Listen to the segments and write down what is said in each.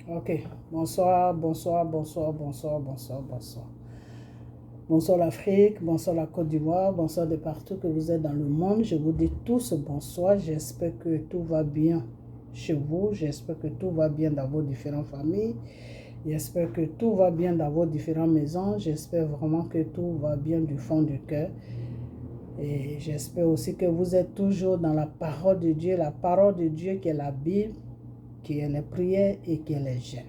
Ok, bonsoir, bonsoir, bonsoir, bonsoir, bonsoir, bonsoir. Bonsoir l'Afrique, bonsoir la Côte d'Ivoire, bonsoir de partout que vous êtes dans le monde. Je vous dis tous bonsoir. J'espère que tout va bien chez vous. J'espère que tout va bien dans vos différentes familles. J'espère que tout va bien dans vos différentes maisons. J'espère vraiment que tout va bien du fond du cœur. Et j'espère aussi que vous êtes toujours dans la parole de Dieu qui est la Bible, qui est les prières et qui est les jeûnes.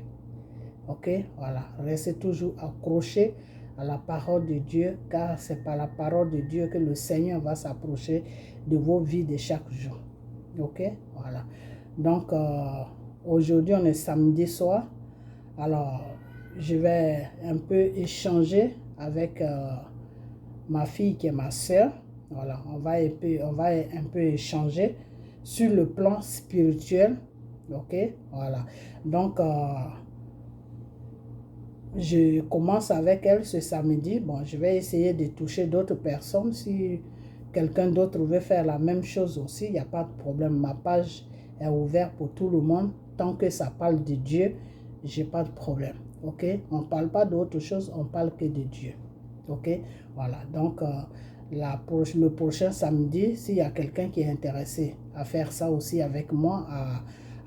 Ok, voilà, restez toujours accrochés à la parole de Dieu, car c'est par la parole de Dieu que le Seigneur va s'approcher de vos vies de chaque jour. Ok, voilà. Donc, aujourd'hui, on est samedi soir. Alors, je vais un peu échanger avec ma fille qui est ma soeur. Voilà, on va un peu échanger sur le plan spirituel. Ok, voilà. Donc, je commence avec elle ce samedi. Bon, je vais essayer de toucher d'autres personnes. Si quelqu'un d'autre veut faire la même chose aussi, il n'y a pas de problème. Ma page est ouverte pour tout le monde. Tant que ça parle de Dieu, je n'ai pas de problème. Ok? On ne parle pas d'autre chose, on parle que de Dieu. Ok? Voilà. Donc, le prochain samedi, s'il y a quelqu'un qui est intéressé à faire ça aussi avec moi,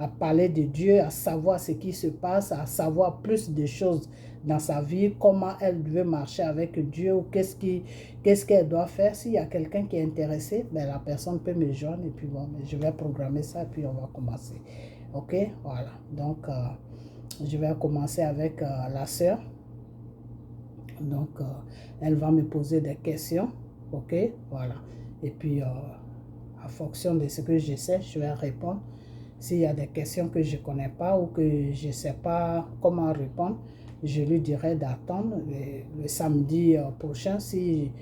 à parler de Dieu, à savoir ce qui se passe, à savoir plus de choses dans sa vie, comment elle veut marcher avec Dieu, ou qu'est-ce qu'elle doit faire. S'il y a quelqu'un qui est intéressé, ben, la personne peut me joindre et puis bon, je vais programmer ça et puis on va commencer. Ok, voilà. Donc, je vais commencer avec la sœur. Donc, elle va me poser des questions. Ok, voilà. Et puis, en fonction de ce que je sais, je vais répondre. S'il y a des questions que je ne connais pas ou que je ne sais pas comment répondre, je lui dirai d'attendre le samedi prochain. Si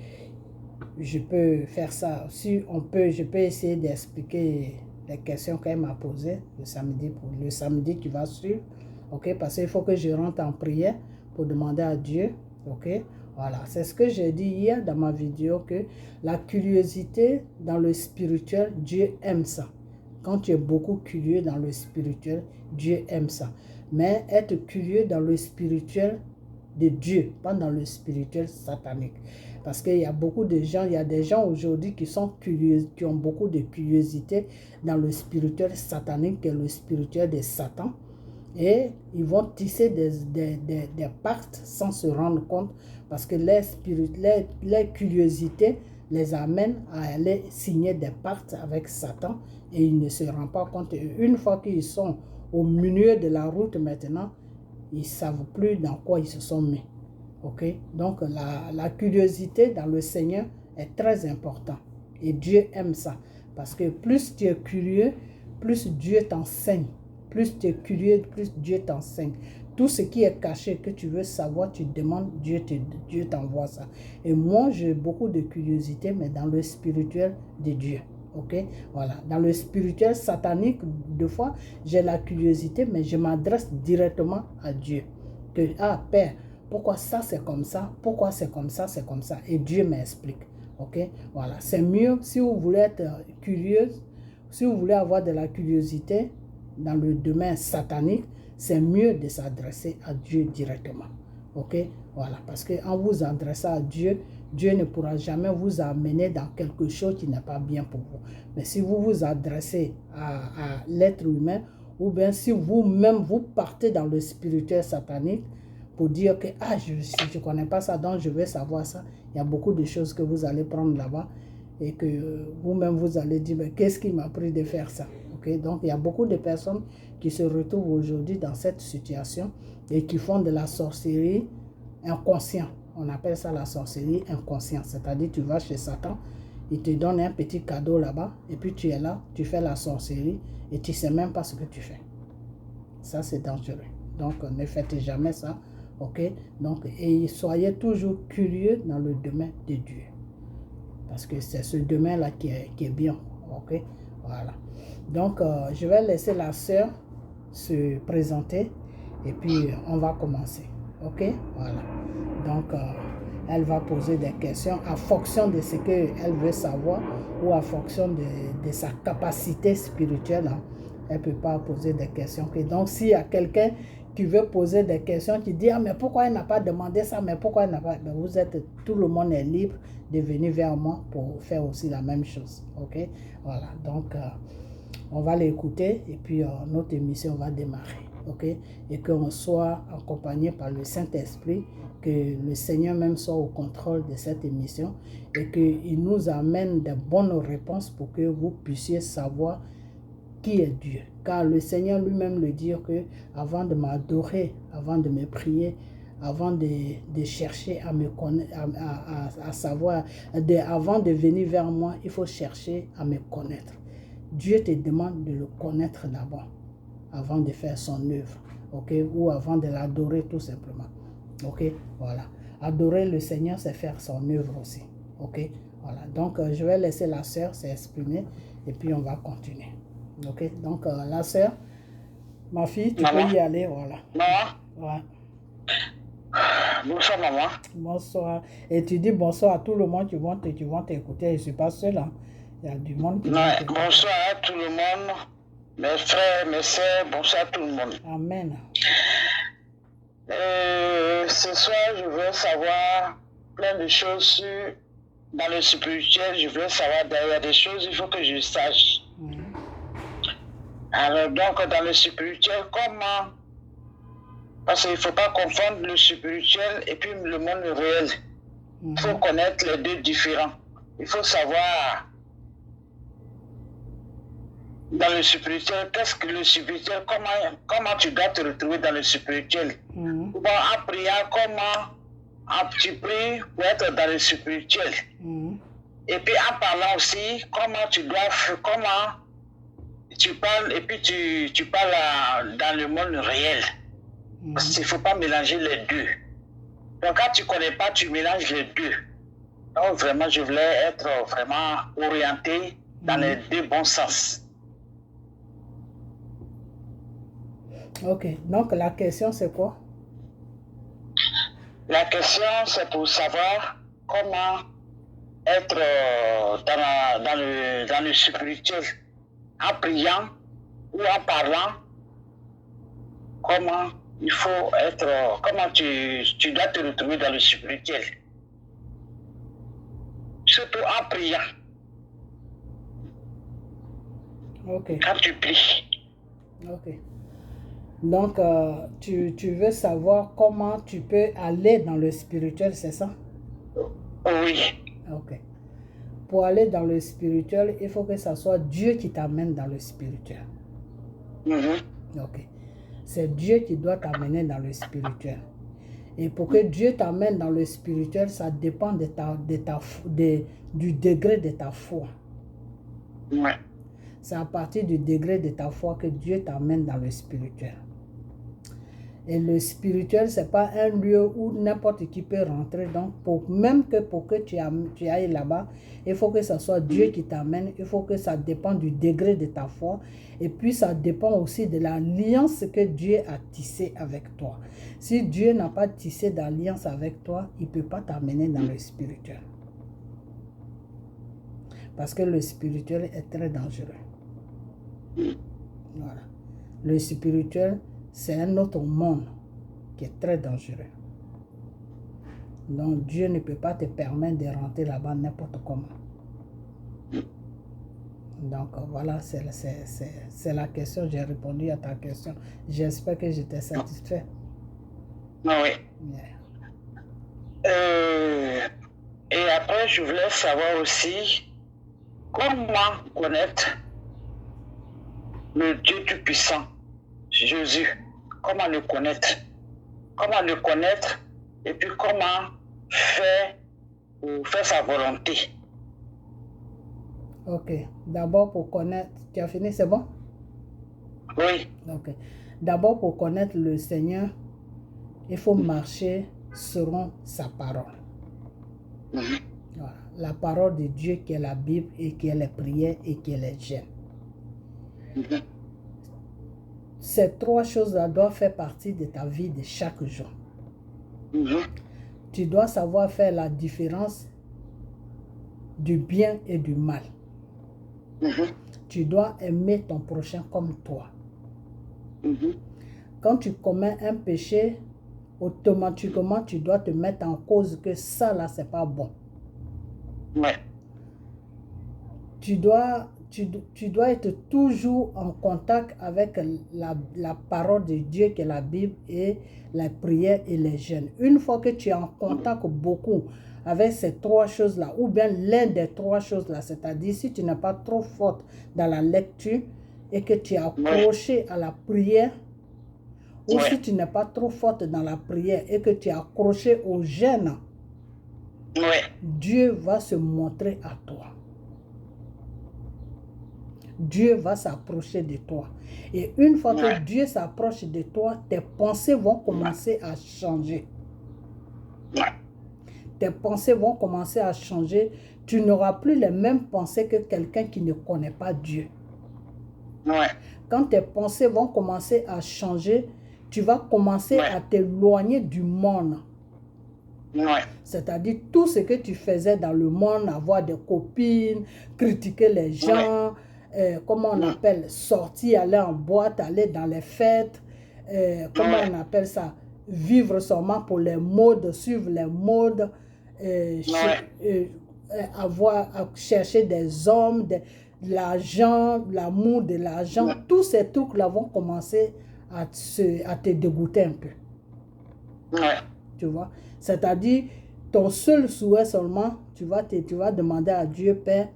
je peux faire ça, si on peut, je peux essayer d'expliquer les questions qu'elle m'a posées le samedi qui va suivre. Ok, parce qu'il faut que je rentre en prière pour demander à Dieu. Ok, voilà, c'est ce que j'ai dit hier dans ma vidéo, que la curiosité dans le spirituel, Dieu aime ça. Quand tu es beaucoup curieux dans le spirituel, Dieu aime ça. Mais être curieux dans le spirituel de Dieu, pas dans le spirituel satanique. Parce qu'il y a beaucoup de gens, il y a des gens aujourd'hui qui sont curieux, qui ont beaucoup de curiosité dans le spirituel satanique, qui est le spirituel de Satan. Et ils vont tisser des pactes sans se rendre compte, parce que les curiosités les amènent à aller signer des pactes avec Satan et ils ne se rendent pas compte. Et une fois qu'ils sont au milieu de la route maintenant, ils ne savent plus dans quoi ils se sont mis. Ok? Donc la curiosité dans le Seigneur est très importante. Et Dieu aime ça. Parce que plus tu es curieux, plus Dieu t'enseigne. Plus tu es curieux, plus Dieu t'enseigne. Tout ce qui est caché, que tu veux savoir, tu demandes, Dieu t'envoie ça. Et moi, j'ai beaucoup de curiosité, mais dans le spirituel de Dieu. Ok, voilà. Dans le spirituel satanique, des fois, j'ai la curiosité, mais je m'adresse directement à Dieu. Que, ah, Père, pourquoi ça c'est comme ça? Pourquoi c'est comme ça, c'est comme ça? Et Dieu m'explique. Ok, voilà. C'est mieux, si vous voulez être curieuse, si vous voulez avoir de la curiosité dans le domaine satanique, c'est mieux de s'adresser à Dieu directement. Ok, voilà. Parce qu'en vous adressant à Dieu, Dieu ne pourra jamais vous amener dans quelque chose qui n'est pas bien pour vous. Mais si vous vous adressez à l'être humain, ou bien si vous-même vous partez dans le spirituel satanique pour dire que je ne connais pas ça, donc je vais savoir ça, il y a beaucoup de choses que vous allez prendre là-bas et que vous-même vous allez dire, mais qu'est-ce qui m'a pris de faire ça? Okay? Donc il y a beaucoup de personnes qui se retrouvent aujourd'hui dans cette situation et qui font de la sorcellerie inconsciente. On appelle ça la sorcellerie inconsciente. C'est-à-dire tu vas chez Satan, il te donne un petit cadeau là-bas, et puis tu es là, tu fais la sorcellerie, et tu ne sais même pas ce que tu fais. Ça, c'est dangereux. Donc, ne faites jamais ça. Ok? Donc, et soyez toujours curieux dans le domaine de Dieu. Parce que c'est ce domaine-là qui est bien. Ok? Voilà. Donc, je vais laisser la sœur se présenter, et puis on va commencer. Ok? Voilà. Donc, elle va poser des questions en fonction de ce qu'elle veut savoir ou en fonction de sa capacité spirituelle. Elle ne peut pas poser des questions. Donc, s'il y a quelqu'un qui veut poser des questions, qui dit, ah, mais pourquoi elle n'a pas demandé ça, mais pourquoi elle n'a pas... Ben, vous êtes, tout le monde est libre de venir vers moi pour faire aussi la même chose. Ok? Voilà, donc on va l'écouter et puis notre émission va démarrer. Ok? Et qu'on soit accompagné par le Saint-Esprit, que le Seigneur même soit au contrôle de cette émission et qu'il nous amène de bonnes réponses pour que vous puissiez savoir qui est Dieu. Car le Seigneur lui-même le dit que avant de m'adorer, avant de me prier, avant de chercher à me connaître, à savoir, avant de venir vers moi, il faut chercher à me connaître. Dieu te demande de le connaître d'abord, avant de faire son œuvre, ok, ou avant de l'adorer tout simplement, ok, voilà. Adorer le Seigneur, c'est faire son œuvre aussi, ok, voilà. Donc, je vais laisser la sœur s'exprimer et puis on va continuer. Ok, donc la sœur, ma fille, tu peux y aller, voilà. Maman. Ouais. Bonsoir, maman. Bonsoir. Et tu dis bonsoir à tout le monde qui vont t'écouter. Je ne suis pas seul, hein. Il y a du monde qui va t'écouter. Bonsoir à tout le monde, mes frères, mes sœurs, bonsoir à tout le monde. Amen. Ce soir, je veux savoir plein de choses dans le spirituel. Je veux savoir, il y a des choses, il faut que je sache. Alors donc, dans le spirituel, comment... Parce qu'il ne faut pas confondre le spirituel et puis le monde réel. Il faut connaître les deux différents. Il faut savoir, dans le spirituel, qu'est-ce que le spirituel, comment tu dois te retrouver dans le spirituel. Bon, en priant, comment tu pries pour être dans le spirituel. Et puis en parlant aussi, comment tu dois faire, comment tu parles et puis tu parles dans le monde réel. Parce qu'il ne faut pas mélanger les deux. Donc quand tu ne connais pas, tu mélanges les deux. Donc vraiment, je voulais être vraiment orienté dans les deux bons sens. Ok, donc la question c'est quoi? La question c'est pour savoir comment être dans le spirituel, en priant ou en parlant, comment il faut être, comment tu dois te retrouver dans le spirituel. Surtout en priant. Ok. Quand tu pries. Ok. Donc, tu veux savoir comment tu peux aller dans le spirituel, c'est ça? Oui. Ok. Pour aller dans le spirituel, il faut que ce soit Dieu qui t'amène dans le spirituel. Ok. C'est Dieu qui doit t'amener dans le spirituel. Et pour que Dieu t'amène dans le spirituel, ça dépend du degré de ta foi. Ouais. C'est à partir du degré de ta foi que Dieu t'amène dans le spirituel. Et le spirituel, ce n'est pas un lieu où n'importe qui peut rentrer. Donc, même pour que tu ailles là-bas, il faut que ce soit Dieu qui t'amène. Il faut que ça dépende du degré de ta foi. Et puis, ça dépend aussi de l'alliance que Dieu a tissée avec toi. Si Dieu n'a pas tissé d'alliance avec toi, il ne peut pas t'amener dans le spirituel. Parce que le spirituel est très dangereux. Voilà. Le spirituel, c'est un autre monde qui est très dangereux. Donc Dieu ne peut pas te permettre de rentrer là-bas n'importe comment. Donc voilà, c'est la question. J'ai répondu à ta question. J'espère que je t'ai satisfait. Oui. Yeah. Et après, je voulais savoir aussi comment connaître le Dieu Tout-Puissant, Jésus. Comment le connaître? Comment le connaître et puis comment faire sa volonté. Ok. D'abord pour connaître... Tu as fini, c'est bon? Oui. Ok. D'abord pour connaître le Seigneur, il faut marcher selon sa parole. Voilà. La parole de Dieu qui est la Bible et qui est les prières et qui est les jeûnes. Ces trois choses-là doivent faire partie de ta vie de chaque jour. Tu dois savoir faire la différence du bien et du mal. Tu dois aimer ton prochain comme toi. Quand tu commets un péché, automatiquement, tu dois te mettre en cause que ça, là, c'est pas bon. Ouais. Tu dois être toujours en contact avec la parole de Dieu, qui est la Bible, et la prière et les jeûnes. Une fois que tu es en contact beaucoup avec ces trois choses-là, ou bien l'un des trois choses-là, c'est-à-dire si tu n'es pas trop forte dans la lecture et que tu es accroché à la prière, ou si tu n'es pas trop forte dans la prière et que tu es accroché au jeûne, Dieu va se montrer à toi. Dieu va s'approcher de toi. Et une fois que Dieu s'approche de toi, tes pensées vont commencer à changer. Tes pensées vont commencer à changer. Tu n'auras plus les mêmes pensées que quelqu'un qui ne connaît pas Dieu. Quand tes pensées vont commencer à changer, tu vas commencer à t'éloigner du monde. C'est-à-dire tout ce que tu faisais dans le monde, avoir des copines, critiquer les gens, comment on appelle, sortir, aller en boîte, aller dans les fêtes, comment on appelle ça, vivre seulement pour les modes, suivre les modes, chercher des hommes, de l'argent, l'amour de l'argent, tous ces trucs-là vont commencer à te dégoûter un peu. Tu vois, c'est-à-dire ton seul souhait seulement, tu vas demander à Dieu, Père,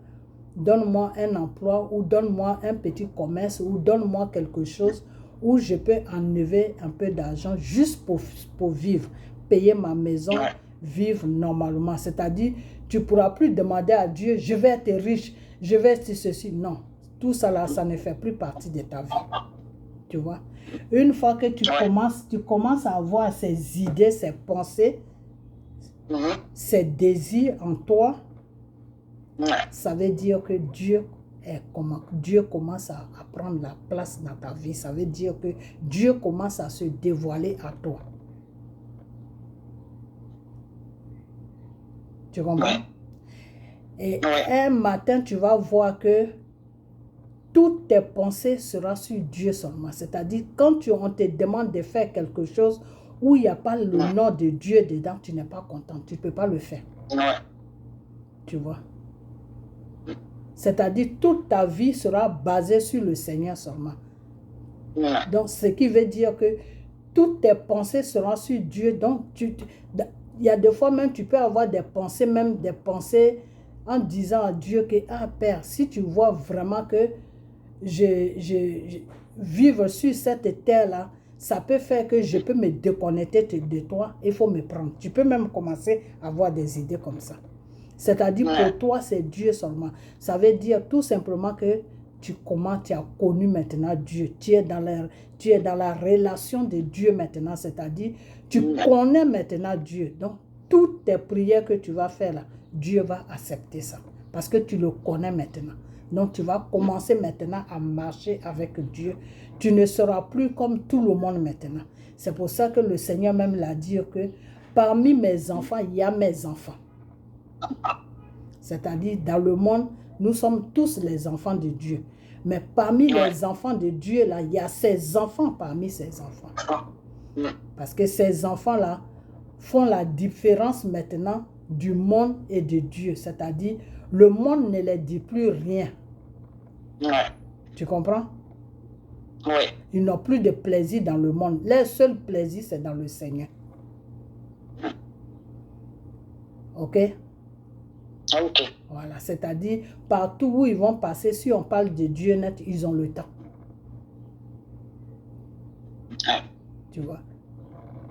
donne-moi un emploi ou donne-moi un petit commerce ou donne-moi quelque chose où je peux enlever un peu d'argent juste pour vivre, payer ma maison, vivre normalement. C'est-à-dire, tu ne pourras plus demander à Dieu, je vais être riche, je vais être ceci. Non, tout ça là, ça ne fait plus partie de ta vie. Tu vois, une fois que tu commences à avoir ces idées, ces pensées, ces désirs en toi, ça veut dire que Dieu commence à prendre la place dans ta vie. Ça veut dire que Dieu commence à se dévoiler à toi. Tu comprends? Et un matin, tu vas voir que toutes tes pensées seront sur Dieu seulement. C'est-à-dire, quand on te demande de faire quelque chose où il n'y a pas le nom de Dieu dedans, tu n'es pas content. Tu ne peux pas le faire. Tu vois? C'est-à-dire, toute ta vie sera basée sur le Seigneur seulement. Donc, ce qui veut dire que toutes tes pensées seront sur Dieu. Donc, il y a des fois même, tu peux avoir des pensées, en disant à Dieu que, ah Père, si tu vois vraiment que vivre sur cette terre-là, ça peut faire que je peux me déconnecter de toi, il faut me prendre. Tu peux même commencer à avoir des idées comme ça. C'est-à-dire pour toi, c'est Dieu seulement. Ça veut dire tout simplement que tu as connu maintenant Dieu. Tu es dans la relation de Dieu maintenant. C'est-à-dire, tu connais maintenant Dieu. Donc, toutes tes prières que tu vas faire là, Dieu va accepter ça. Parce que tu le connais maintenant. Donc, tu vas commencer maintenant à marcher avec Dieu. Tu ne seras plus comme tout le monde maintenant. C'est pour ça que le Seigneur même l'a dit que parmi mes enfants, il y a mes enfants. C'est-à-dire, dans le monde, nous sommes tous les enfants de Dieu. Mais parmi les enfants de Dieu, là, il y a ses enfants parmi ses enfants. Parce que ces enfants-là font la différence maintenant du monde et de Dieu. C'est-à-dire, le monde ne les dit plus rien. Tu comprends? Ils n'ont plus de plaisir dans le monde. Leur seul plaisir, c'est dans le Seigneur. Ok? Voilà, c'est-à-dire, partout où ils vont passer, si on parle de Dieu net, ils ont le temps. Tu vois?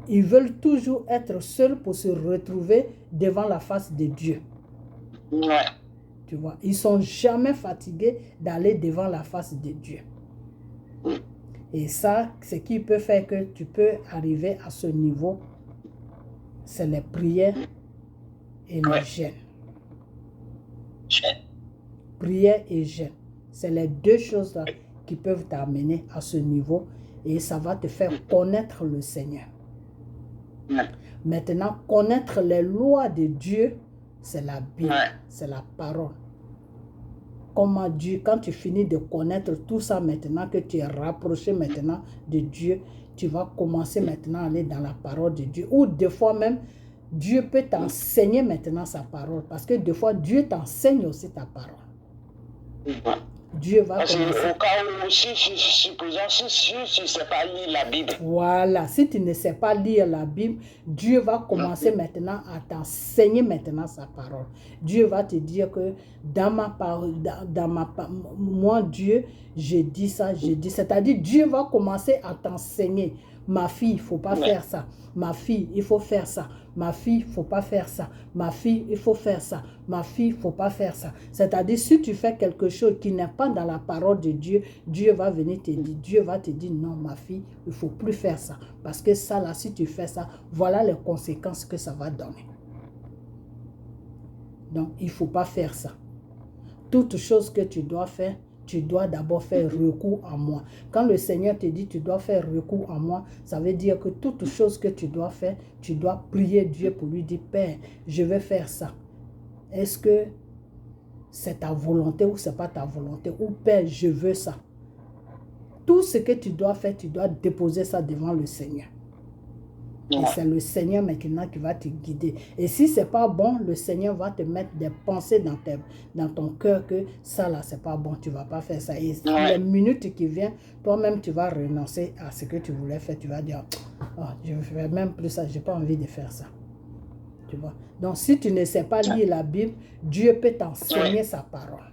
Ils veulent toujours être seuls pour se retrouver devant la face de Dieu. Tu vois? Ils ne sont jamais fatigués d'aller devant la face de Dieu. Et ça, ce qui peut faire que tu peux arriver à ce niveau, c'est les prières et le jeûne. Prière et jeûne. C'est les deux choses là qui peuvent t'amener à ce niveau et ça va te faire connaître le Seigneur. Maintenant, connaître les lois de Dieu, c'est la Bible, c'est la parole. Comment Dieu, quand tu finis de connaître tout ça maintenant, que tu es rapproché maintenant de Dieu, tu vas commencer maintenant à aller dans la parole de Dieu. Ou des fois même, Dieu peut t'enseigner maintenant sa parole. Parce que des fois, Dieu t'enseigne aussi ta parole. Dieu va commencer. Au cas où aussi, si tu ne sais pas lire la Bible. Voilà, si tu ne sais pas lire la Bible, Dieu va commencer maintenant à t'enseigner maintenant sa parole. Dieu va te dire que dans ma parole, moi Dieu, j'ai dit ça, j'ai dit. C'est-à-dire Dieu va commencer à t'enseigner. Ma fille, il ne faut pas faire ça. Ma fille, il faut faire ça. Ma fille, il ne faut pas faire ça. Ma fille, il faut faire ça. Ma fille, il ne faut pas faire ça. C'est-à-dire, si tu fais quelque chose qui n'est pas dans la parole de Dieu, Dieu va venir te dire, Dieu va te dire, non, ma fille, il ne faut plus faire ça. Parce que ça, là, si tu fais ça, voilà les conséquences que ça va donner. Donc, il ne faut pas faire ça. Toute chose que tu dois faire, tu dois d'abord faire recours à moi. Quand le Seigneur te dit tu dois faire recours à moi, ça veut dire que toute chose que tu dois faire, tu dois prier Dieu pour lui dire, Père, je vais faire ça. Est-ce que c'est ta volonté ou ce n'est pas ta volonté? Ou Père, je veux ça. Tout ce que tu dois faire, tu dois déposer ça devant le Seigneur. Et c'est le Seigneur maintenant qui va te guider. Et si ce n'est pas bon, le Seigneur va te mettre des pensées dans ton cœur que ça là, ce n'est pas bon, tu ne vas pas faire ça. Et les minutes qui viennent, toi-même, tu vas renoncer à ce que tu voulais faire. Tu vas dire, oh, je ne fais même plus ça, je n'ai pas envie de faire ça. Tu vois? Donc, si tu ne sais pas lire la Bible, Dieu peut t'enseigner sa parole.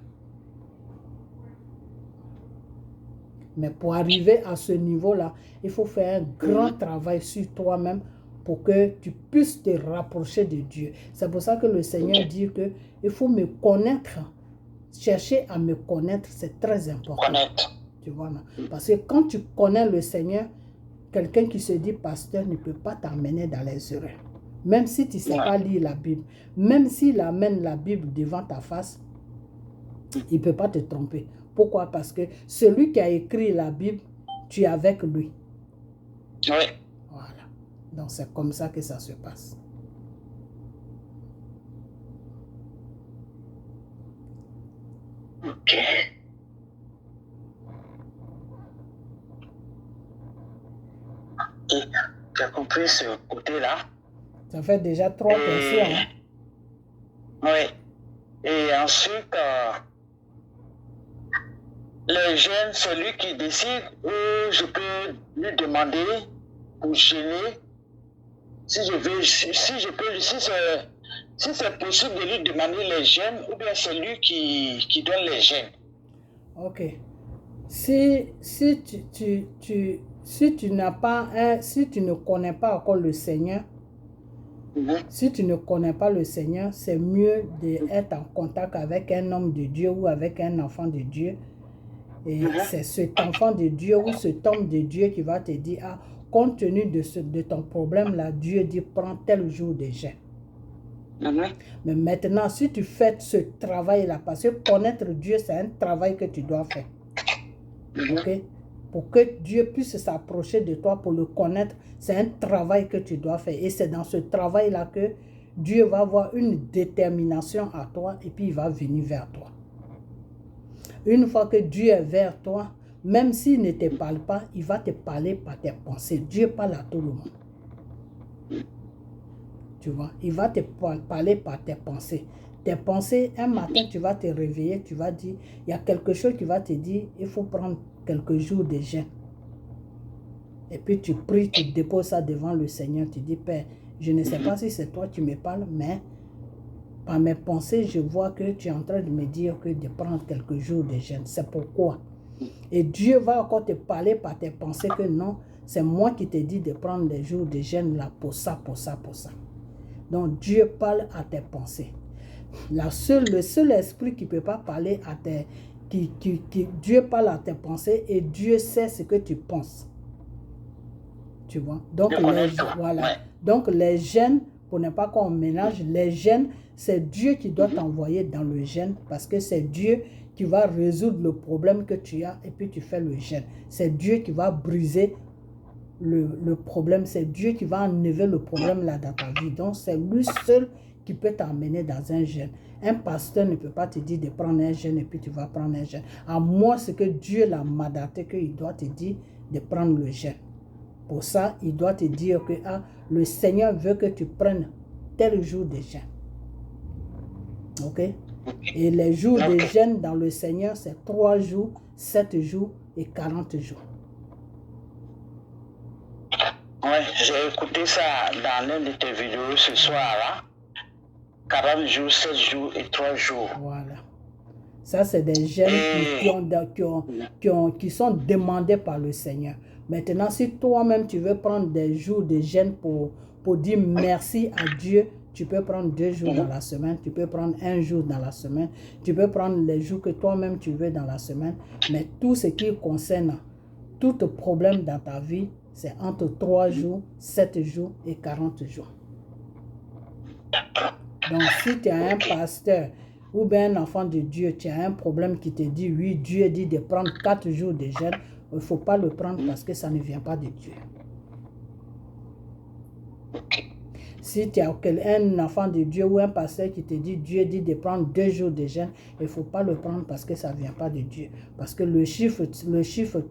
Mais pour arriver à ce niveau-là, il faut faire un grand travail sur toi-même pour que tu puisses te rapprocher de Dieu. C'est pour ça que le Seigneur dit qu'il faut me connaître. Chercher à me connaître, c'est très important. Tu vois, non? Parce que quand tu connais le Seigneur, quelqu'un qui se dit pasteur ne peut pas t'amener dans les erreurs. Même si tu ne sais pas lire la Bible, même s'il amène la Bible devant ta face, il ne peut pas te tromper. Pourquoi? Parce que celui qui a écrit la Bible, tu es avec lui. Oui. Voilà. Donc c'est comme ça que ça se passe. Ok. Et tu as compris ce côté-là? Ça fait déjà 3 questions. Hein? Oui. Et ensuite, le jeune, c'est lui qui décide ou je peux lui demander pour gêner si c'est possible de lui demander les gènes ou bien c'est lui qui donne les gènes. Ok. Si tu ne connais pas encore le Seigneur, si tu ne connais pas le Seigneur, c'est mieux d'être en contact avec un homme de Dieu ou avec un enfant de Dieu. Et c'est cet enfant de Dieu ou cet homme de Dieu qui va te dire, ah, compte tenu de ton problème là, Dieu dit, prends tel jour de jeûne. Mais maintenant, si tu fais ce travail-là, parce que connaître Dieu, c'est un travail que tu dois faire. Ok? Pour que Dieu puisse s'approcher de toi, pour le connaître, c'est un travail que tu dois faire. Et c'est dans ce travail-là que Dieu va avoir une détermination à toi et puis il va venir vers toi. Une fois que Dieu est vers toi, même s'il ne te parle pas, il va te parler par tes pensées. Dieu parle à tout le monde. Tu vois, il va te parler par tes pensées. Tes pensées, un matin, tu vas te réveiller, tu vas dire, il y a quelque chose qui va te dire, il faut prendre quelques jours de jeûne. Et puis tu pries, tu déposes ça devant le Seigneur, tu dis, Père, je ne sais pas si c'est toi qui me parles, mais par mes pensées, je vois que tu es en train de me dire que de prendre quelques jours de jeûne. C'est pourquoi. Et Dieu va encore te parler par tes pensées que non, c'est moi qui te dis de prendre des jours de jeûne là pour ça, pour ça, pour ça. Donc Dieu parle à tes pensées. Le seul esprit qui ne peut pas parler à tes... Dieu parle à tes pensées et Dieu sait ce que tu penses. Tu vois? Donc, voilà. Donc les jeûnes, pour ne pas qu'on ménage, les jeûnes, c'est Dieu qui doit t'envoyer dans le jeûne parce que c'est Dieu qui va résoudre le problème que tu as et puis tu fais le jeûne. C'est Dieu qui va briser le problème. C'est Dieu qui va enlever le problème là dans ta vie. Donc, c'est lui seul qui peut t'emmener dans un jeûne. Un pasteur ne peut pas te dire de prendre un jeûne et puis tu vas prendre un jeûne. À moins ce que Dieu l'a mandaté qu'il doit te dire de prendre le jeûne. Pour ça, il doit te dire que le Seigneur veut que tu prennes tel jour de jeûne. Ok? Et les jours de jeûne dans le Seigneur, c'est 3 jours, 7 jours et 40 jours. Oui, j'ai écouté ça dans l'une de tes vidéos ce soir-là. 40 jours, 7 jours et 3 jours. Voilà. Ça, c'est des jeûnes qui sont demandés par le Seigneur. Maintenant, si toi-même, tu veux prendre des jours de jeûne pour dire merci à Dieu, tu peux prendre 2 jours dans la semaine, tu peux prendre 1 jour dans la semaine, tu peux prendre les jours que toi-même tu veux dans la semaine. Mais tout ce qui concerne tout problème dans ta vie, c'est entre 3 jours, 7 jours et 40 jours. Donc, si tu as un pasteur ou bien un enfant de Dieu, tu as un problème qui te dit, oui, Dieu dit de prendre 4 jours de jeûne, il ne faut pas le prendre parce que ça ne vient pas de Dieu. Si tu as un enfant de Dieu ou un pasteur qui te dit, Dieu dit de prendre 2 jours de jeûne, il ne faut pas le prendre parce que ça ne vient pas de Dieu. Parce que le chiffre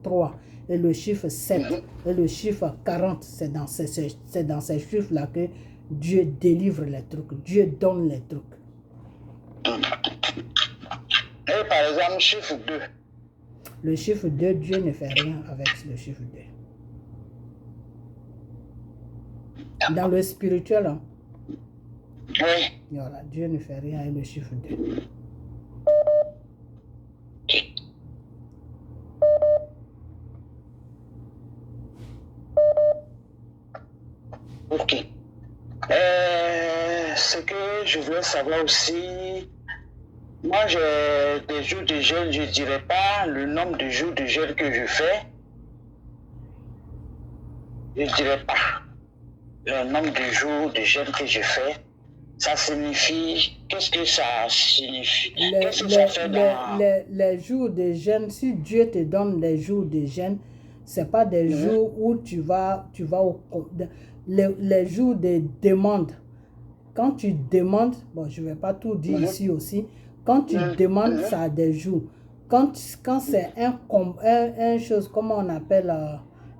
3 et le chiffre 7 et le chiffre 40, c'est dans ces chiffres-là que Dieu délivre les trucs, Dieu donne les trucs. Et par exemple, chiffre 2. Le chiffre 2, Dieu ne fait rien avec le chiffre 2. Dans le spirituel, hein? Oui. Voilà, Dieu ne fait rien avec le chiffre 2. Ok. Ce que je voulais savoir aussi, moi j'ai des jours de jeûne, je ne dirais pas le nombre de jours de jeûne que je fais. Je ne dirais pas le nombre de jours de jeûne que je fais. Ça signifie, qu'est-ce que ça signifie? Qu'est-ce que ça fait dans... les jours de jeûne, si Dieu te donne les jours de jeûne, ce n'est pas des jours où tu vas les jours de demande. Quand tu demandes, bon, je ne vais pas tout dire ici aussi, quand tu demandes, ça a des jours. Quand c'est un chose, comment on appelle,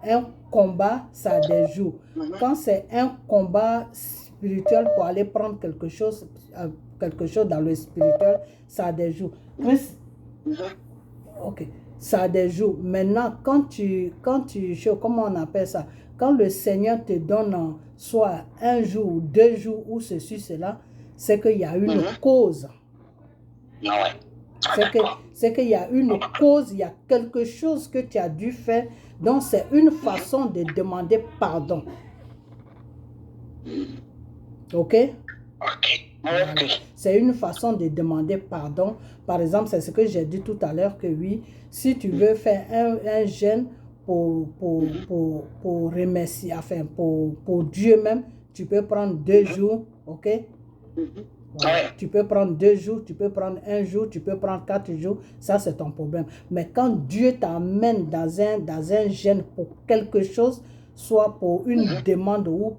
un combat, ça a des jours. Quand c'est un combat spirituel pour aller prendre quelque chose dans le spirituel, ça a des jours. Ok, ça a des jours. Maintenant, quand tu comment on appelle ça? Quand le Seigneur te donne soit 1 jour ou 2 jours ou ceci, cela, c'est qu'il y a une cause. C'est qu'il y a une cause, il y a quelque chose que tu as dû faire. Donc, c'est une façon de demander pardon. Ok? Voilà. C'est une façon de demander pardon. Par exemple, c'est ce que j'ai dit tout à l'heure que oui, si tu veux faire un jeûne pour remercier, enfin pour Dieu même, tu peux prendre 2 jours, ok? Voilà. Tu peux prendre 2 jours, tu peux prendre 1 jour, tu peux prendre 4 jours, ça c'est ton problème. Mais quand Dieu t'amène dans un jeûne pour quelque chose, soit pour une demande ou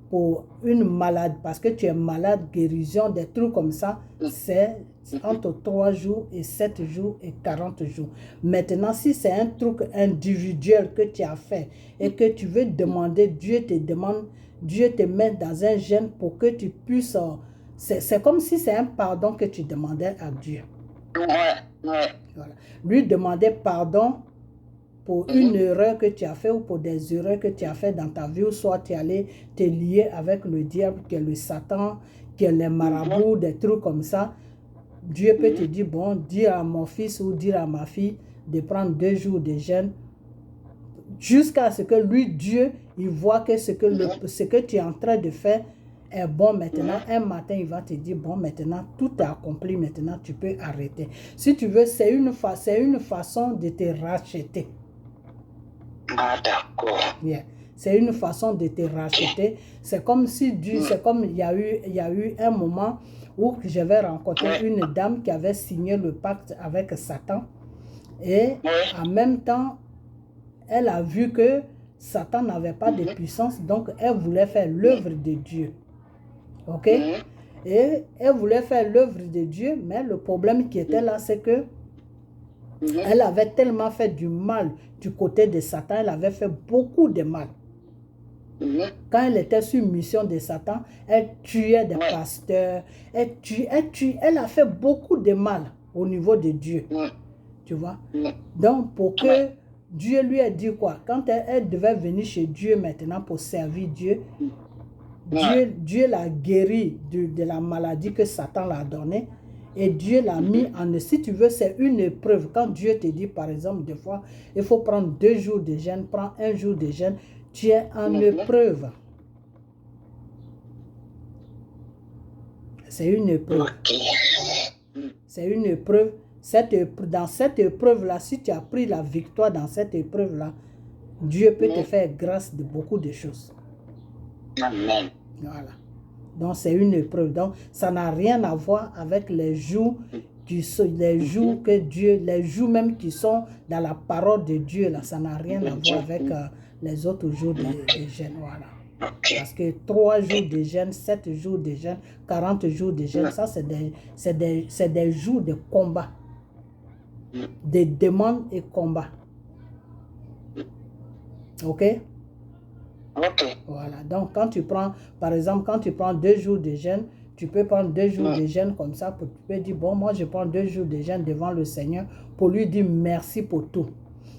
pour une maladie, parce que tu es malade, guérison, des trucs comme ça, c'est entre 3 jours et 7 jours et 40 jours. Maintenant, si c'est un truc individuel que tu as fait et que tu veux demander, Dieu te met dans un jeûne pour que tu puisses... C'est comme si c'est un pardon que tu demandais à Dieu. Voilà. Lui demander pardon pour une erreur que tu as fait ou pour des erreurs que tu as fait dans ta vie, ou soit tu es allé te lier avec le diable, qui est le Satan, qui est les marabouts, des trucs comme ça. Dieu peut te dire, bon, dire à mon fils ou dire à ma fille de prendre 2 jours de jeûne jusqu'à ce que lui, Dieu, il voit que ce que tu es en train de faire est bon. Maintenant, un matin, il va te dire, bon, maintenant, tout est accompli, maintenant, tu peux arrêter. Si tu veux, c'est une façon de te racheter. Ah, d'accord. Yeah. C'est une façon de te racheter. C'est comme si c'est comme il y a eu un moment où j'avais rencontré une dame qui avait signé le pacte avec Satan. Et en même temps, elle a vu que Satan n'avait pas de puissance, donc elle voulait faire l'œuvre de Dieu. Ok? Et elle voulait faire l'œuvre de Dieu, mais le problème qui était là, c'est que Elle avait tellement fait du mal du côté de Satan, elle avait fait beaucoup de mal. Quand elle était sur mission de Satan, elle tuait des pasteurs, elle a fait beaucoup de mal au niveau de Dieu. Tu vois? Donc, pour que Dieu lui ait dit quoi? Quand elle devait venir chez Dieu maintenant pour servir Dieu, Dieu l'a guéri de la maladie que Satan l'a donnée. Et Dieu l'a mis en... Si tu veux, c'est une épreuve. Quand Dieu te dit, par exemple, des fois, il faut prendre 2 jours de jeûne, prends 1 jour de jeûne, tu es en épreuve. C'est une épreuve. C'est une épreuve. Dans cette épreuve-là, si tu as pris la victoire dans cette épreuve-là, Dieu peut te faire grâce de beaucoup de choses. Amen. Voilà. Donc, c'est une épreuve. Donc, ça n'a rien à voir avec les jours que Dieu, les jours même qui sont dans la parole de Dieu, là, ça n'a rien à voir avec les autres jours de jeûne. Voilà. Parce que 3 jours de jeûne, 7 jours de jeûne, 40 jours de jeûne, ça, c'est des jours de combat. Des demandes et combats. OK? Ok. Voilà. Donc, quand tu prends, par exemple, quand tu prends 2 jours de jeûne, tu peux prendre 2 jours de jeûne comme ça. Tu peux dire, bon, moi, je prends 2 jours de jeûne devant le Seigneur pour lui dire merci pour tout.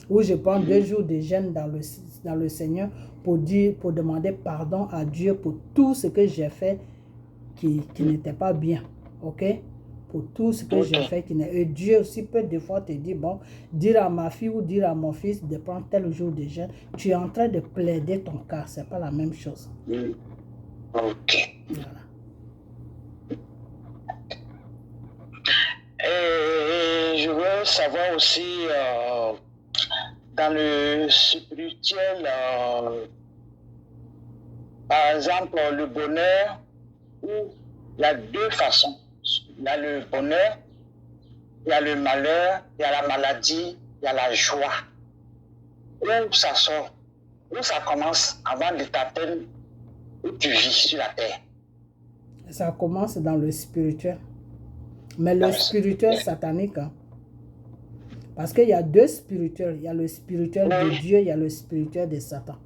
Ou je prends 2 jours de jeûne dans le Seigneur pour demander pardon à Dieu pour tout ce que j'ai fait qui n'était pas bien. OK? Pour tout ce que j'ai fait qui n'est... Et Dieu aussi peut des fois te dire, bon, dire à ma fille ou dire à mon fils de prendre tel jour de jeûne, tu es en train de plaider ton cas, c'est pas la même chose. Ok. Voilà. Et je veux savoir aussi, dans le spirituel, par exemple, le bonheur, où il y a 2 façons. Il y a le bonheur, il y a le malheur, il y a la maladie, il y a la joie. Où ça sort, où ça commence avant de t'atteindre où tu vis sur la terre. Ça commence dans le spirituel. Mais le spirituel satanique, hein? Parce qu'il y a 2 spirituels. Il y a le spirituel de Dieu, il y a le spirituel de Satan.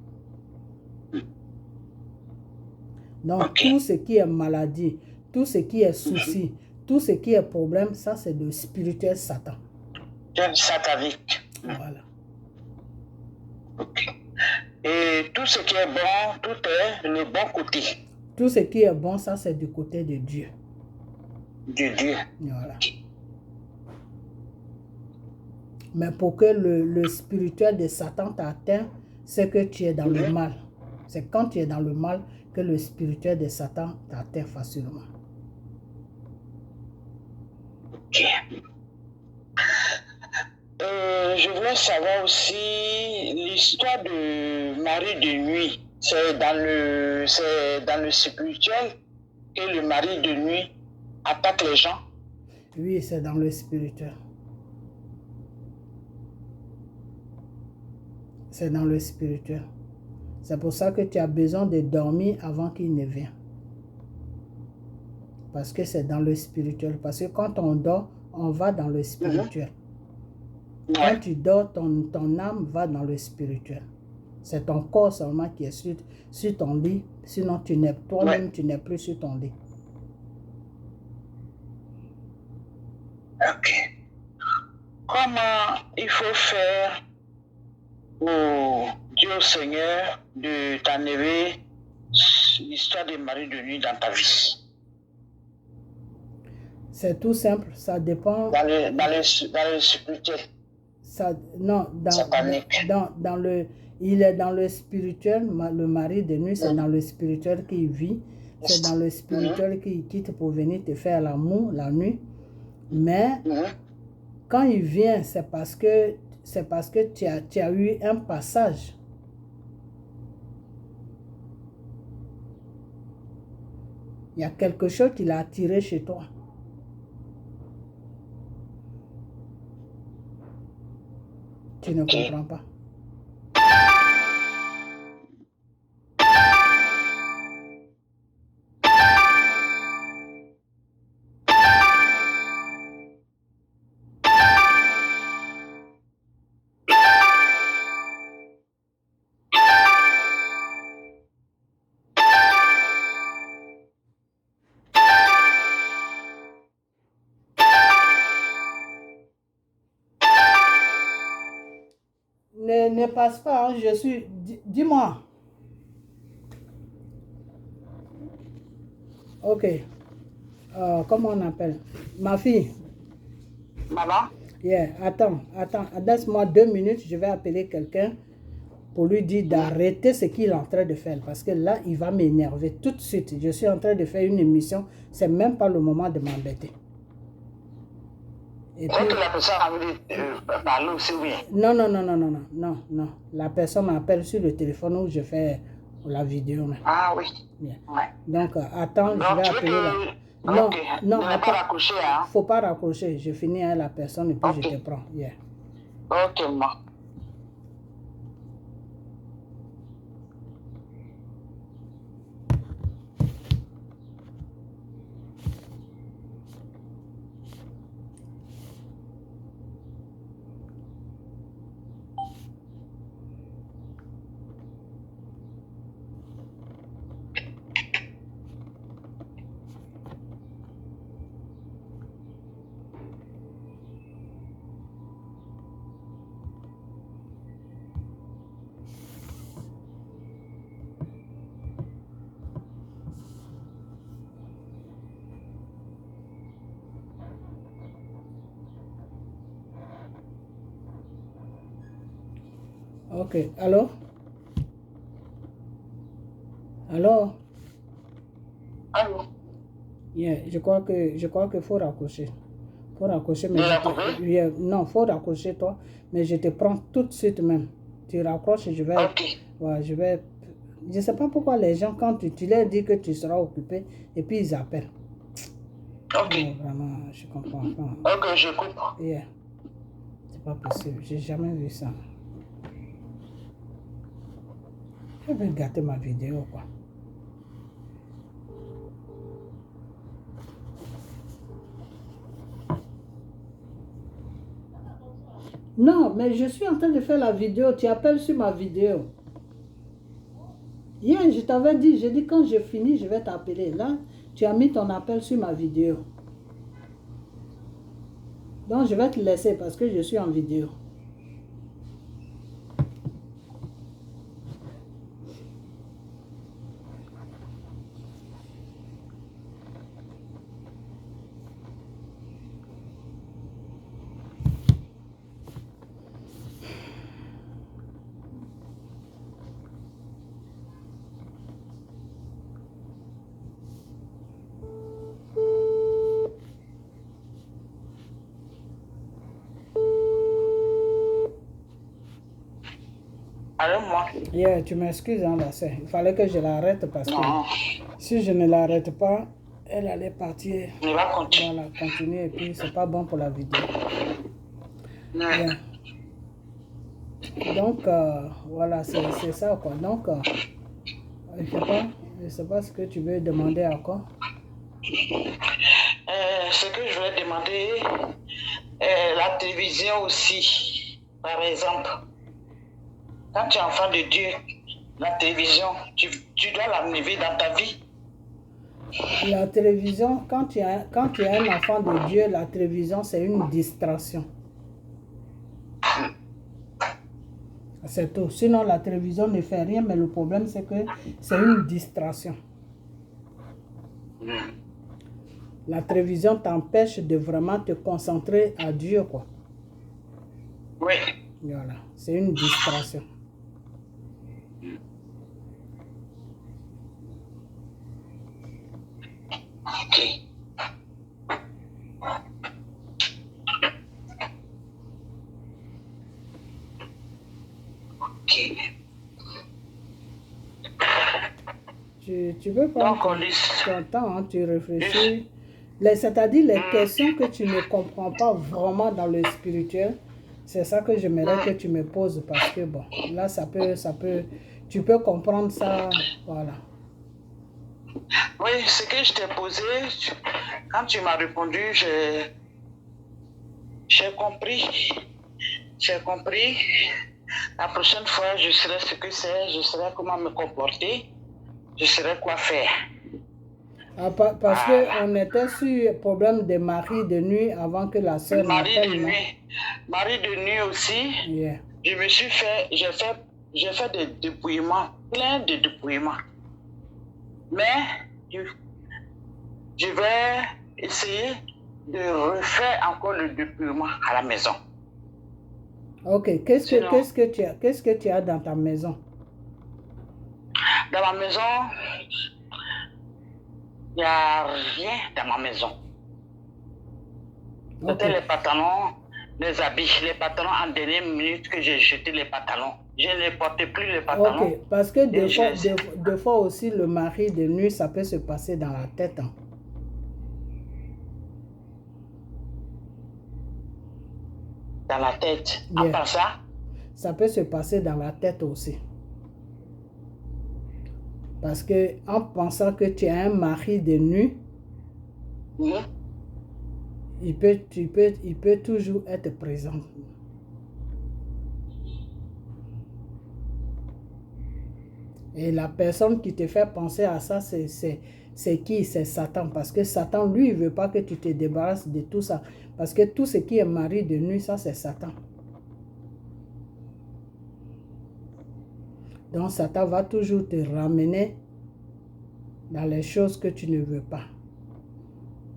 Donc, tout ce qui est maladie, tout ce qui est souci, tout ce qui est problème, ça c'est le spirituel Satan. Satanique. Voilà. Ok. Et tout ce qui est bon, tout est le bon côté. Tout ce qui est bon, ça c'est du côté de Dieu. De Dieu. Voilà. Mais pour que le spirituel de Satan t'atteint, c'est que tu es dans le mal. C'est quand tu es dans le mal que le spirituel de Satan t'atteint facilement. Ok. Je voulais savoir aussi l'histoire de Marie de nuit. C'est dans le spirituel que le mari de nuit attaque les gens. Oui, c'est dans le spirituel. C'est dans le spirituel. C'est pour ça que tu as besoin de dormir avant qu'il ne vienne. Parce que c'est dans le spirituel. Parce que quand on dort, on va dans le spirituel. Quand tu dors, ton âme va dans le spirituel. C'est ton corps seulement qui est sur ton lit. Sinon, toi-même, tu n'es plus sur ton lit. Ok. Comment il faut faire pour dire au Seigneur de t'enlever l'histoire de Marie de nuit dans ta vie? C'est tout simple, ça dépend. Dans le spirituel. Non, il est dans le spirituel, le mari de nuit, c'est dans le spirituel qu'il vit. C'est dans le spirituel qu'il quitte pour venir te faire l'amour la nuit. Mais quand il vient, c'est parce que tu as eu un passage. Il y a quelque chose qui l'a attiré chez toi. Tu ne comprends pas. ne passe pas, hein, je suis... Dis-moi. Ok. Comment on appelle? Ma fille. Maman? Yeah, attends. Laisse-moi 2 minutes, je vais appeler quelqu'un pour lui dire d'arrêter ce qu'il est en train de faire. Parce que là, il va m'énerver tout de suite. Je suis en train de faire une émission. C'est même pas le moment de m'embêter. Et puis, que la personne a envie de parler aussi, oui. Non. La personne m'appelle sur le téléphone où je fais la vidéo. Ah oui. Yeah. Ouais. Donc, attends, je vais appeler la... Non, attends. Pas raccrocher, hein. Faut pas raccrocher. Je finis avec la personne et puis je te prends. Yeah. Ok, moi. Ok, allô? Allô? Yeah, je crois que faut raccrocher. Faut raccrocher, mais non, faut raccrocher toi, mais je te prends tout de suite même. Tu raccroches et je vais... Ouais, je sais pas pourquoi les gens, quand tu leur dis que tu seras occupé, et puis ils appellent. Ok. Non, vraiment, je comprends pas. Ok, je comprends. Yeah. C'est pas possible, j'ai jamais vu ça. Je vais gâter ma vidéo, quoi. Non, mais je suis en train de faire la vidéo. Tu appelles sur ma vidéo. Hier, je t'avais dit, j'ai dit quand je finis, je vais t'appeler. Là, tu as mis ton appel sur ma vidéo. Donc, je vais te laisser parce que je suis en vidéo. Allô, moi? Yeah, tu m'excuses, hein, la sœur. Il fallait que je l'arrête parce que si je ne l'arrête pas, elle allait partir. Elle va continuer. Voilà, continuer et puis c'est pas bon pour la vidéo. Yeah. Donc, voilà, c'est ça, quoi. Donc, je sais pas ce que tu veux demander encore. Ce que je voulais demander, la télévision aussi, par exemple. Quand tu es enfant de Dieu, la télévision, tu dois l'enlever dans ta vie. La télévision, quand tu es un enfant de Dieu, la télévision, c'est une distraction. C'est tout. Sinon, la télévision ne fait rien, mais le problème, c'est que c'est une distraction. La télévision t'empêche de vraiment te concentrer à Dieu, quoi. Oui. Voilà, c'est une distraction. Ok. Ok. Tu veux pas ton temps, hein, tu réfléchis. C'est-à-dire les questions que tu ne comprends pas vraiment dans le spirituel, c'est ça que j'aimerais que tu me poses parce que bon, là tu peux comprendre ça, voilà. Oui, ce que je t'ai posé, quand tu m'as répondu, j'ai compris. J'ai compris. La prochaine fois, je saurai ce que c'est, je saurai comment me comporter, je saurai quoi faire. Ah, parce qu'on était sur le problème des maris de nuit avant que la sœur m'appelle. Mari de nuit aussi. Yeah. j'ai fait des dépouillements, plein de dépouillements. Mais je vais essayer de refaire encore le dépouillement à la maison. Ok, qu'est-ce que tu as dans ta maison? Dans ma maison, il n'y a rien dans ma maison. C'était les pantalons, les habits, les pantalons en dernière minute que j'ai jeté les pantalons. Je ne portais plus les pantalons. Ok, parce que deux fois aussi, le mari de nuit, ça peut se passer dans la tête. Hein. Dans la tête. Yeah. À part ça? Ça peut se passer dans la tête aussi. Parce que en pensant que tu as un mari de nuit, il peut toujours être présent. Et la personne qui te fait penser à ça, c'est qui? C'est Satan. Parce que Satan, lui, il ne veut pas que tu te débarrasses de tout ça. Parce que tout ce qui est mari de nuit, ça, c'est Satan. Donc, Satan va toujours te ramener dans les choses que tu ne veux pas.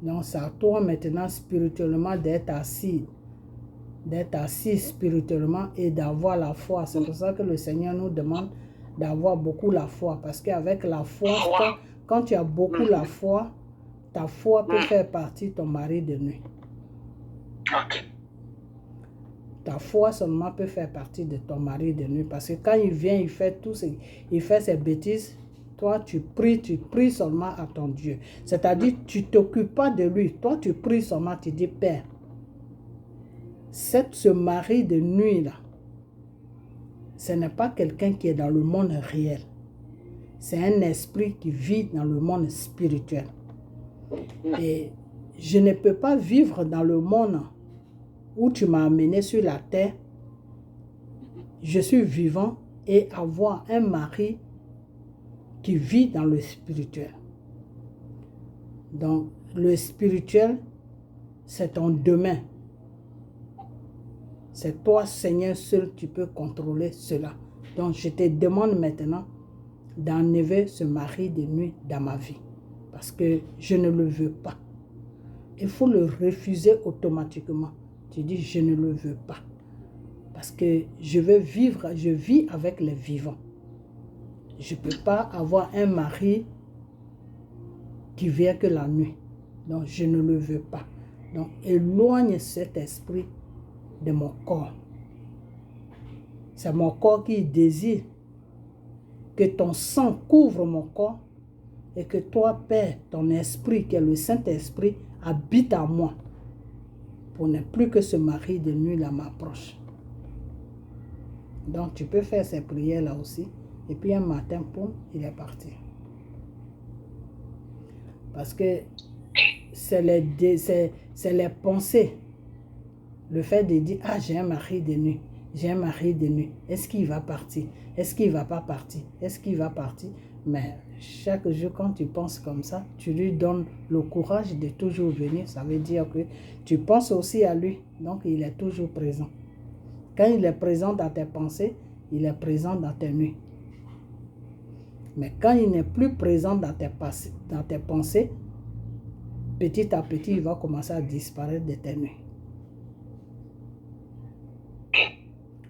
Donc, c'est à toi maintenant, spirituellement, d'être assis spirituellement et d'avoir la foi. C'est pour ça que le Seigneur nous demande d'avoir beaucoup la foi. Parce qu'avec la foi, quand tu as beaucoup la foi, ta foi peut faire partie de ton mari de nuit. Okay. Ta foi seulement peut faire partie de ton mari de nuit. Parce que quand il vient, il fait ses bêtises, toi tu pries seulement à ton Dieu. C'est-à-dire, tu ne t'occupes pas de lui. Toi, tu pries seulement, tu dis, Père, ce mari de nuit-là, ce n'est pas quelqu'un qui est dans le monde réel. C'est un esprit qui vit dans le monde spirituel. Et je ne peux pas vivre dans le monde où tu m'as amené sur la terre. Je suis vivant et avoir un mari qui vit dans le spirituel. Donc, le spirituel, c'est ton demain. C'est toi, Seigneur, seul, tu peux contrôler cela. Donc, je te demande maintenant d'enlever ce mari de nuit dans ma vie. Parce que je ne le veux pas. Il faut le refuser automatiquement. Tu dis, je ne le veux pas. Parce que je vis avec les vivants. Je ne peux pas avoir un mari qui vient que la nuit. Donc, je ne le veux pas. Donc, éloigne cet esprit de mon corps. C'est mon corps qui désire que ton sang couvre mon corps et que toi, Père, ton esprit, qui est le Saint-Esprit, habite en moi pour ne plus que ce mari de nuit là m'approche. Donc, tu peux faire ces prières-là aussi. Et puis, un matin, poum, il est parti. Parce que c'est les pensées. Le fait de dire, ah, j'ai un mari de nuit. J'ai un mari de nuit. Est-ce qu'il va partir? Est-ce qu'il ne va pas partir? Est-ce qu'il va partir? Mais chaque jour, quand tu penses comme ça, tu lui donnes le courage de toujours venir. Ça veut dire que tu penses aussi à lui. Donc, il est toujours présent. Quand il est présent dans tes pensées, il est présent dans tes nuits. Mais quand il n'est plus présent dans tes pensées, petit à petit, il va commencer à disparaître de tes nuits.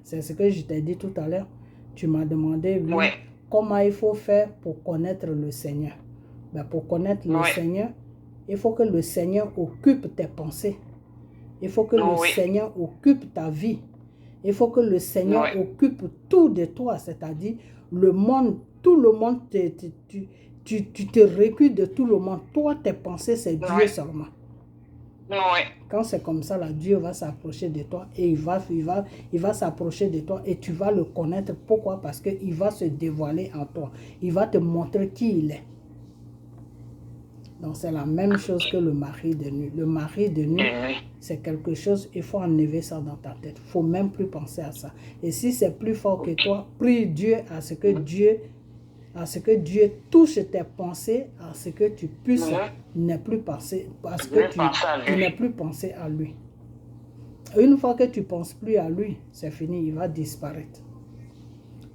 C'est ce que je t'ai dit tout à l'heure. Tu m'as demandé comment il faut faire pour connaître le Seigneur. Ben, pour connaître le Seigneur, il faut que le Seigneur occupe tes pensées. Il faut que le Seigneur occupe ta vie. Il faut que le Seigneur occupe tout de toi. C'est-à-dire, le monde, tout le monde, tu te recules de tout le monde. Toi, tes pensées, c'est Dieu seulement. Quand c'est comme ça, là, Dieu va s'approcher de toi et il va s'approcher de toi et tu vas le connaître. Pourquoi? Parce qu'il va se dévoiler en toi. Il va te montrer qui il est. Donc, c'est la même chose que le mari de nuit. Le mari de nuit, c'est quelque chose, il faut enlever ça dans ta tête. Il ne faut même plus penser à ça. Et si c'est plus fort que toi, prie Dieu à ce que Dieu touche tes pensées, à ce que tu puisses ne plus penser, parce que tu n'as plus pensé à lui. Une fois que tu ne penses plus à lui, c'est fini, il va disparaître.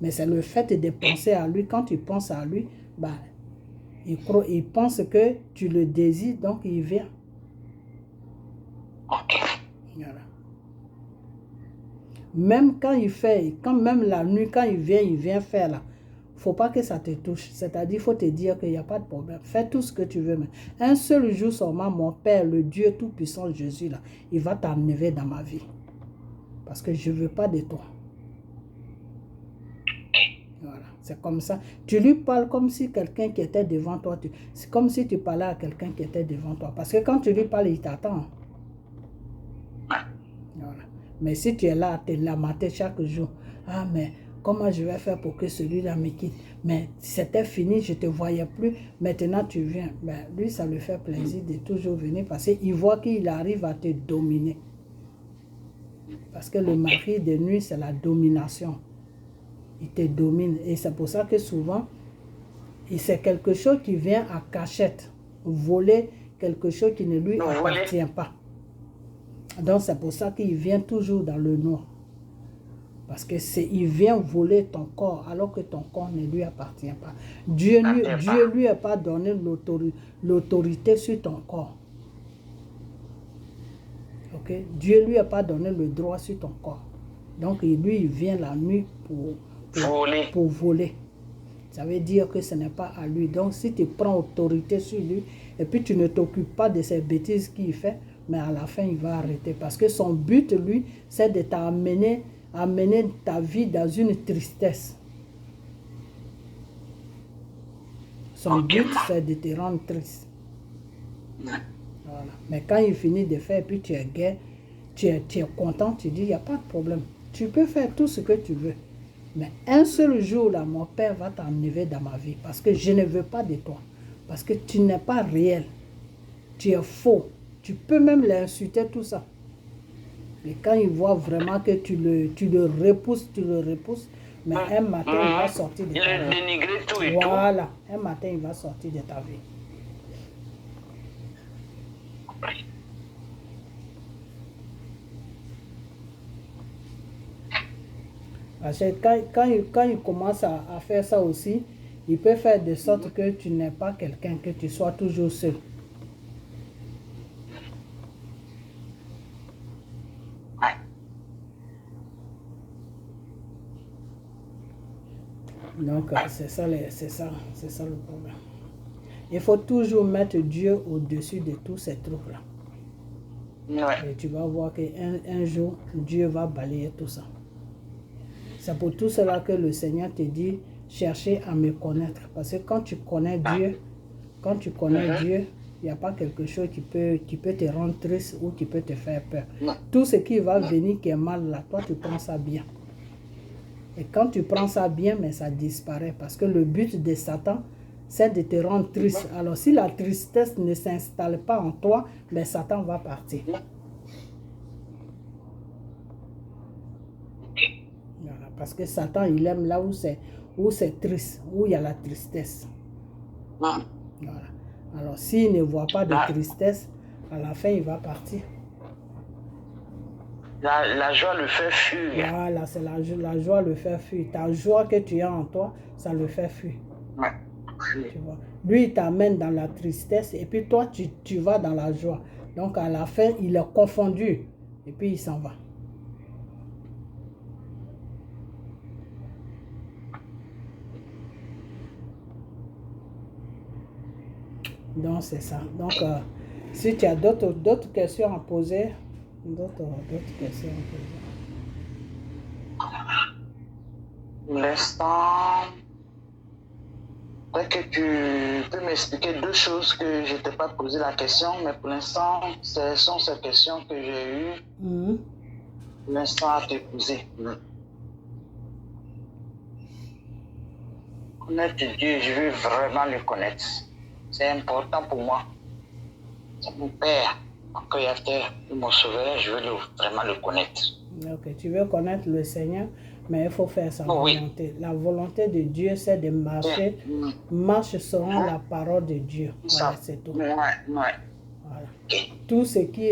Mais c'est le fait de penser à lui. Quand tu penses à lui, bah, il pense que tu le désires, donc il vient. Voilà. Même quand il fait, même la nuit, quand il vient faire là, il ne faut pas que ça te touche. C'est-à-dire, il faut te dire qu'il n'y a pas de problème. Fais tout ce que tu veux. Mais un seul jour seulement, mon Père, le Dieu Tout-Puissant, Jésus, là, il va t'enlever dans ma vie. Parce que je ne veux pas de toi. Voilà, c'est comme ça. Tu lui parles comme si quelqu'un qui était devant toi, c'est comme si tu parlais à quelqu'un qui était devant toi. Parce que quand tu lui parles, il t'attend. Voilà. Mais si tu es là à te lamenter chaque jour, ah mais comment je vais faire pour que celui-là me quitte? Mais c'était fini, je ne te voyais plus, maintenant tu viens. Ben, lui, ça lui fait plaisir de toujours venir parce qu'il voit qu'il arrive à te dominer. Parce que le mari de nuit, c'est la domination. Il te domine. Et c'est pour ça que souvent, c'est quelque chose qui vient à cachette. Voler quelque chose qui ne lui appartient pas. Donc c'est pour ça qu'il vient toujours dans le noir. Parce qu'il vient voler ton corps alors que ton corps ne lui appartient pas. Dieu lui a pas donné l'autorité sur ton corps. Ok? Dieu lui a pas donné le droit sur ton corps. Donc lui, il vient la nuit pour voler. Ça veut dire que ce n'est pas à lui. Donc si tu prends autorité sur lui et puis tu ne t'occupes pas de ces bêtises qu'il fait, mais à la fin, il va arrêter. Parce que son but, lui, c'est de t'amener ta vie dans une tristesse. Son but, c'est de te rendre triste. Voilà. Mais quand il finit de faire, puis tu es gai, tu es content, tu dis, il n'y a pas de problème. Tu peux faire tout ce que tu veux. Mais un seul jour, là, mon Père va t'enlever dans ma vie. Parce que je ne veux pas de toi. Parce que tu n'es pas réel. Tu es faux. Tu peux même l'insulter, tout ça. Et quand il voit vraiment que tu le repousses, mais un matin, il va sortir de ta vie. Il dénigre tout et tout. Voilà, un matin, il va sortir de ta vie. Parce que quand il commence à faire ça aussi, il peut faire de sorte que tu n'es pas quelqu'un, que tu sois toujours seul. Donc, c'est ça le problème. Il faut toujours mettre Dieu au-dessus de tous ces trucs-là. Ouais. Et tu vas voir qu'un jour, Dieu va balayer tout ça. C'est pour tout cela que le Seigneur te dit, cherchez à me connaître. Parce que quand tu connais Dieu, Dieu, il n'y a pas quelque chose qui peut te rendre triste ou qui peut te faire peur. Tout ce qui va venir qui est mal là, toi tu prends ça bien. Et quand tu prends ça bien, mais ça disparaît. Parce que le but de Satan, c'est de te rendre triste. Alors si la tristesse ne s'installe pas en toi, mais Satan va partir. Voilà, parce que Satan, il aime là où c'est triste, où il y a la tristesse. Voilà. Alors s'il ne voit pas de tristesse, à la fin, il va partir. La joie le fait fuir. Voilà, c'est la joie le fait fuir. Ta joie que tu as en toi, ça le fait fuir. Ouais. Tu vois. Lui, il t'amène dans la tristesse et puis toi, tu vas dans la joie. Donc, à la fin, il est confondu et puis il s'en va. Donc, c'est ça. Donc, si tu as d'autres questions à poser, d'autres questions à poser. Pour l'instant, peut-être que tu peux m'expliquer deux choses que je ne t'ai pas posé la question, mais pour l'instant, ce sont ces questions que j'ai eues pour l'instant à te poser. Connaître Dieu, je veux vraiment le connaître. C'est important pour moi. C'est mon Père, mon Créateur, mon Sauveur, je veux vraiment le connaître. Ok, tu veux connaître le Seigneur, mais il faut faire sa volonté. La volonté de Dieu, c'est de marcher. Marche selon la parole de Dieu. Voilà, c'est tout. Voilà. Okay. Tout ce qui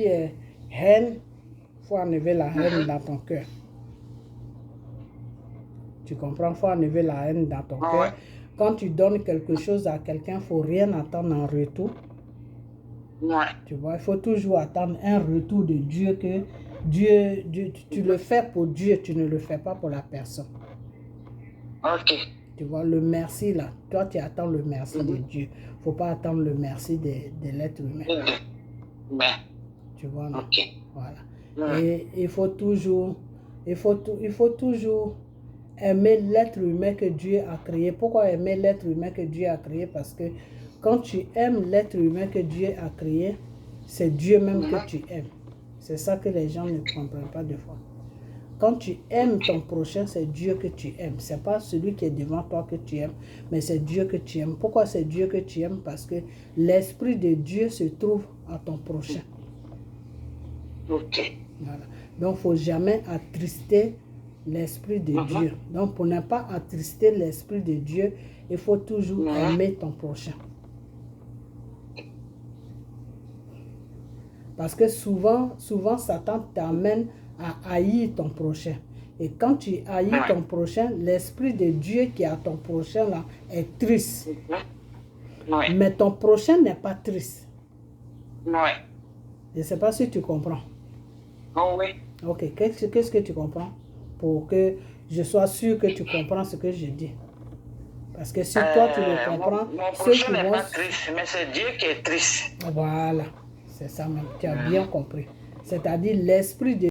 est haine, faut enlever la haine dans ton cœur. Tu comprends? Faut enlever la haine dans ton cœur. Quand tu donnes quelque chose à quelqu'un, il ne faut rien attendre en retour. Tu vois, il faut toujours attendre un retour de Dieu, que Dieu, tu le fais pour Dieu, tu ne le fais pas pour la personne. Ok. Tu vois, le merci là, toi tu attends le merci de Dieu. Il ne faut pas attendre le merci de l'être humain. Tu vois, non? Ok. Voilà. Et il faut toujours aimer l'être humain que Dieu a créé. Pourquoi aimer l'être humain que Dieu a créé? Parce que quand tu aimes l'être humain que Dieu a créé, c'est Dieu même que tu aimes. C'est ça que les gens ne comprennent pas des fois. Quand tu aimes ton prochain, c'est Dieu que tu aimes. Ce n'est pas celui qui est devant toi que tu aimes, mais c'est Dieu que tu aimes. Pourquoi c'est Dieu que tu aimes? Parce que l'Esprit de Dieu se trouve à ton prochain. Ok. Voilà. Donc, il ne faut jamais attrister l'Esprit de Dieu. Donc, pour ne pas attrister l'Esprit de Dieu, il faut toujours aimer ton prochain. Parce que souvent, Satan t'amène à haïr ton prochain. Et quand tu haïs ton prochain, l'Esprit de Dieu qui est à ton prochain là est triste. Mais ton prochain n'est pas triste. Je ne sais pas si tu comprends. Oui. Ok, qu'est-ce que tu comprends? Pour que je sois sûr que tu comprends ce que je dis. Parce que si toi tu le comprends, mon prochain n'est pas triste, mais c'est Dieu qui est triste. Voilà, c'est ça même. Tu as bien compris. C'est-à-dire l'Esprit de